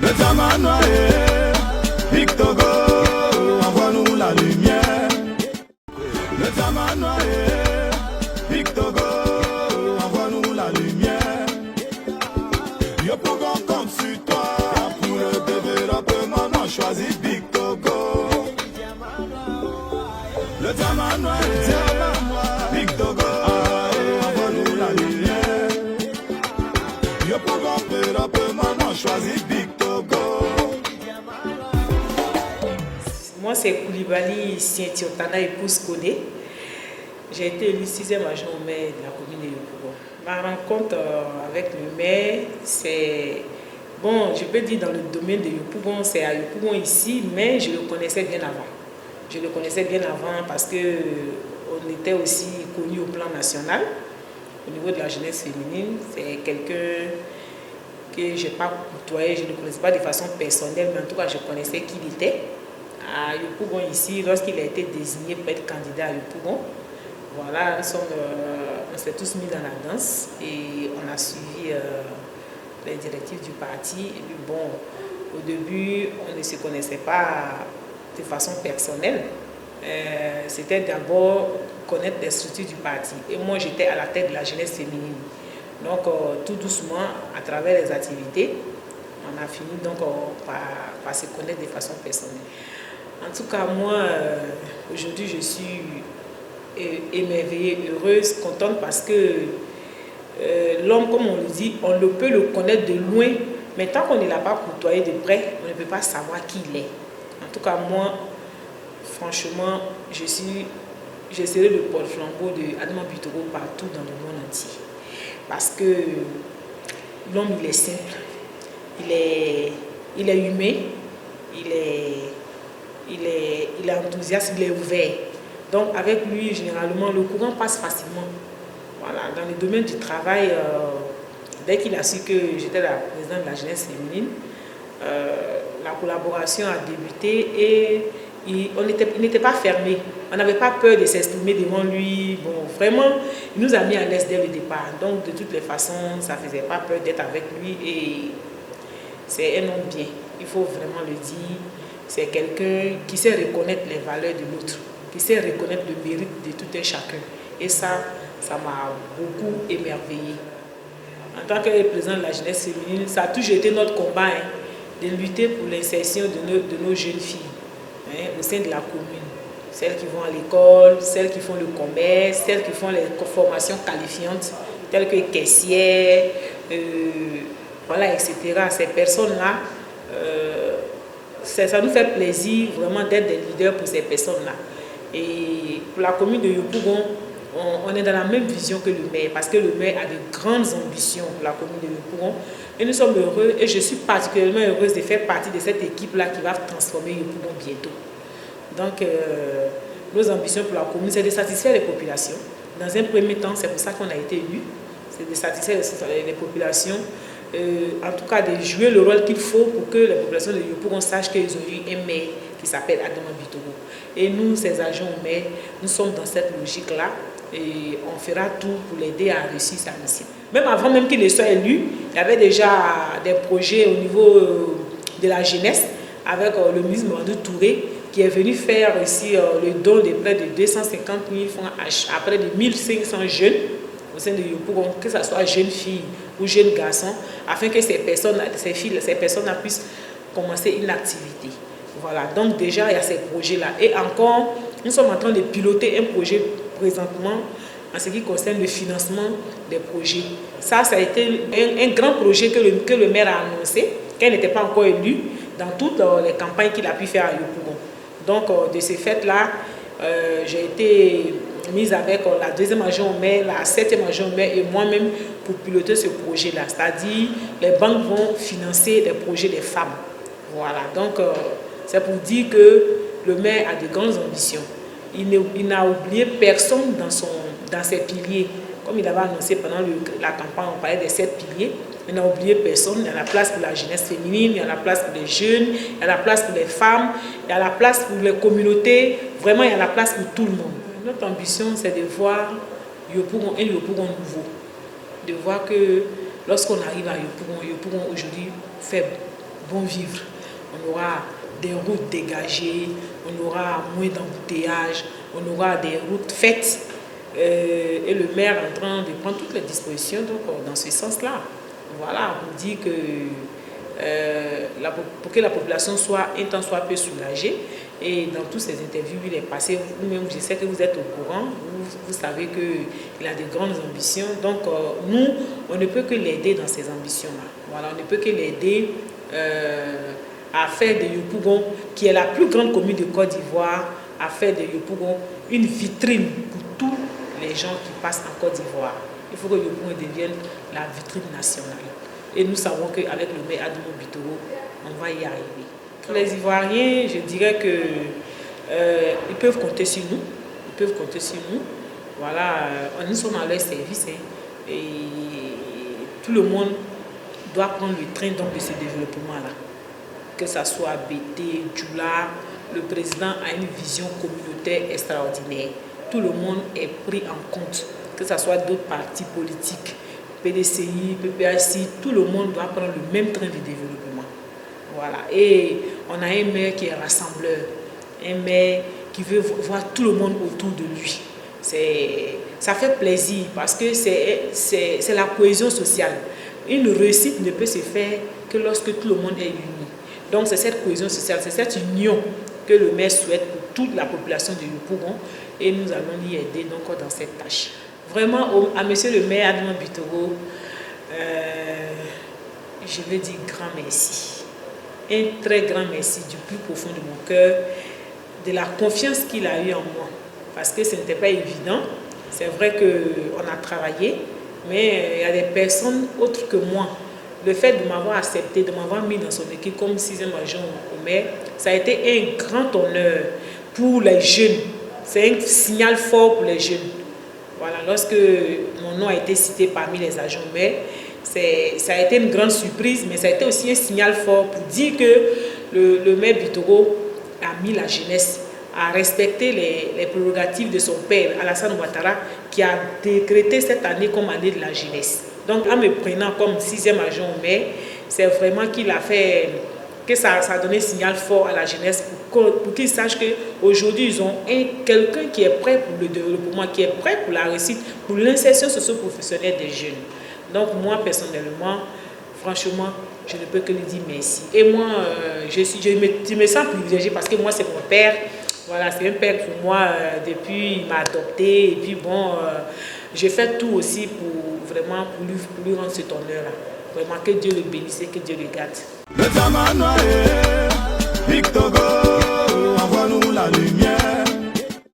Le Tamanoa est Big Togo, envoie-nous la lumière. Le Tamanoa est Big Togo, envoie-nous la lumière. Yo Pougon comme sur toi, pour le développement, on choisit Big Togo. Le Tamanoa est Big Togo, envoie-nous la lumière. Yo Pougon développement, on choisit Big Togo. Moi, c'est Koulibaly Sientiotana épouse Kodé. J'ai été élu 6e adjoint au maire de la commune de Yopougon. Ma rencontre avec le maire, c'est... Bon, je peux dire dans le domaine de Yopougon, c'est à Yopougon ici, mais je le connaissais bien avant. Je le connaissais bien avant parce qu'on était aussi connu au plan national, au niveau de la jeunesse féminine. C'est quelqu'un que je n'ai pas côtoyé, je ne le connaissais pas de façon personnelle, mais en tout cas, je connaissais qui il était. À Yopougon ici, lorsqu'il a été désigné pour être candidat à Yopougon, voilà, on s'est tous mis dans la danse et on a suivi les directives du parti. Et puis bon, au début, on ne se connaissait pas de façon personnelle. C'était d'abord connaître les structures du parti. Et moi, j'étais à la tête de la jeunesse féminine. Donc, tout doucement, à travers les activités, on a fini donc par se connaître de façon personnelle. En tout cas, moi, aujourd'hui, je suis émerveillée, heureuse, contente parce que l'homme, comme on le dit, on ne peut le connaître de loin, mais tant qu'on ne l'a pas côtoyé de près, on ne peut pas savoir qui il est. En tout cas, moi, franchement, je serai le porte-flambeau de Adama Bittogo partout dans le monde entier. Parce que l'homme, il est simple, il est humain, il est enthousiaste, il est ouvert. Donc avec lui, généralement, le courant passe facilement. Voilà, dans le domaine du travail, dès qu'il a su que j'étais la présidente de la jeunesse féminine, la collaboration a débuté et il n'était pas fermé. On n'avait pas peur de s'exprimer devant lui. Bon, vraiment, il nous a mis à l'aise dès le départ. Donc de toutes les façons, ça ne faisait pas peur d'être avec lui et c'est un homme bien. Il faut vraiment le dire. C'est quelqu'un qui sait reconnaître les valeurs de l'autre, qui sait reconnaître le mérite de tout un chacun. Et ça m'a beaucoup émerveillée. En tant que président de la jeunesse féminine, ça a toujours été notre combat de lutter pour l'insertion de nos jeunes filles au sein de la commune. Celles qui vont à l'école, celles qui font le commerce, celles qui font les formations qualifiantes, telles que caissières, voilà, etc. Ces personnes-là, ça nous fait plaisir vraiment d'être des leaders pour ces personnes-là. Et pour la commune de Yopougon, on est dans la même vision que le maire, parce que le maire a de grandes ambitions pour la commune de Yopougon. Et nous sommes heureux, et je suis particulièrement heureuse de faire partie de cette équipe-là qui va transformer Yopougon bientôt. Donc, nos ambitions pour la commune, c'est de satisfaire les populations. Dans un premier temps, c'est pour ça qu'on a été élus, c'est de satisfaire les populations, en tout cas de jouer le rôle qu'il faut pour que les populations de Yopougon sachent qu'ils ont eu un maire qui s'appelle Adama Bittogo. Et nous, ces agents au maire, nous sommes dans cette logique-là et on fera tout pour l'aider à réussir sa mission. Même avant même qu'il ne soit élu, il y avait déjà des projets au niveau de la jeunesse avec le ministre Mamadou Touré qui est venu faire ici le don de près de 250 000 francs à près de 1500 jeunes au sein de Yopougon, que ce soit jeunes filles ou jeunes garçons, afin que ces personnes puissent commencer une activité. Voilà, donc déjà il y a ces projets-là. Et encore, nous sommes en train de piloter un projet présentement en ce qui concerne le financement des projets. Ça a été un grand projet que le maire a annoncé, qu'elle n'était pas encore élue, dans toutes les campagnes qu'il a pu faire à Yopougon. Donc de ce fait-là, j'ai été mise avec la deuxième agent au maire, la 7e agent au maire et moi-même pour piloter ce projet-là. C'est-à-dire, les banques vont financer des projets des femmes. Voilà, donc c'est pour dire que le maire a de grandes ambitions. Il n'a oublié personne dans ses piliers. Comme il avait annoncé pendant la campagne, on parlait des 7 piliers. Il n'a oublié personne. Il y a la place pour la jeunesse féminine, il y a la place pour les jeunes, il y a la place pour les femmes, il y a la place pour les communautés. Vraiment, il y a la place pour tout le monde. Notre ambition, c'est de voir un Yopougon nouveau. De voir que lorsqu'on arrive à Yopougon aujourd'hui fait bon vivre. On aura des routes dégagées, on aura moins d'embouteillages, on aura des routes faites. Et le maire est en train de prendre toutes les dispositions donc, dans ce sens-là. Voilà, on dit que pour que la population soit un temps soit peu soulagée. Et dans toutes ces interviews, il est passé, vous-même, je sais que vous êtes au courant, vous savez qu'il a de grandes ambitions. Donc, nous, on ne peut que l'aider dans ces ambitions-là. Voilà, on ne peut que l'aider à faire de Yopougon, qui est la plus grande commune de Côte d'Ivoire, à faire de Yopougon une vitrine pour tous les gens qui passent en Côte d'Ivoire. Il faut que Yopougon devienne la vitrine nationale. Et nous savons qu'avec le maire Adamo Bitoro, on va y arriver. Pour les Ivoiriens, je dirais qu'ils peuvent compter sur nous. Ils peuvent compter sur nous. Voilà, nous sommes à leur service. Et tout le monde doit prendre le train donc, de ce développement-là. Que ce soit BT, Djoula, le président a une vision communautaire extraordinaire. Tout le monde est pris en compte. Que ce soit d'autres partis politiques, PDCI, PPAC, tout le monde doit prendre le même train de développement. Voilà. Et on a un maire qui est rassembleur, un maire qui veut voir tout le monde autour de lui. Ça fait plaisir parce que c'est la cohésion sociale. Une réussite ne peut se faire que lorsque tout le monde est uni. Donc c'est cette cohésion sociale, c'est cette union que le maire souhaite pour toute la population de Yopougon et nous allons l'y aider donc dans cette tâche. Vraiment, à monsieur le maire Adamo Bitoro, je veux dire grand merci. Un très grand merci du plus profond de mon cœur, de la confiance qu'il a eue en moi. Parce que ce n'était pas évident. C'est vrai qu'on a travaillé, mais il y a des personnes autres que moi. Le fait de m'avoir accepté, de m'avoir mis dans son équipe comme 6e adjoint au maire, ça a été un grand honneur pour les jeunes. C'est un signal fort pour les jeunes. Voilà, lorsque mon nom a été cité parmi les agents maires, ça a été une grande surprise, mais ça a été aussi un signal fort pour dire que le maire Bitoro a mis la jeunesse à respecter les prérogatives de son père, Alassane Ouattara, qui a décrété cette année comme année de la jeunesse. Donc, en me prenant comme 6e agent au maire, c'est vraiment qu'il a fait, que ça a donné un signal fort à la jeunesse pour qu'ils sachent qu'aujourd'hui, ils ont quelqu'un qui est prêt pour le développement, qui est prêt pour la réussite, pour l'insertion socio-professionnelle des jeunes. Donc, moi, personnellement, franchement, je ne peux que lui dire merci. Et moi, je me sens privilégiée parce que moi, c'est mon père. Voilà, c'est un père pour moi depuis il m'a adopté. Et puis bon, je fais tout aussi pour vraiment pour lui rendre cet honneur-là. Vraiment, que Dieu le bénisse et que Dieu le garde.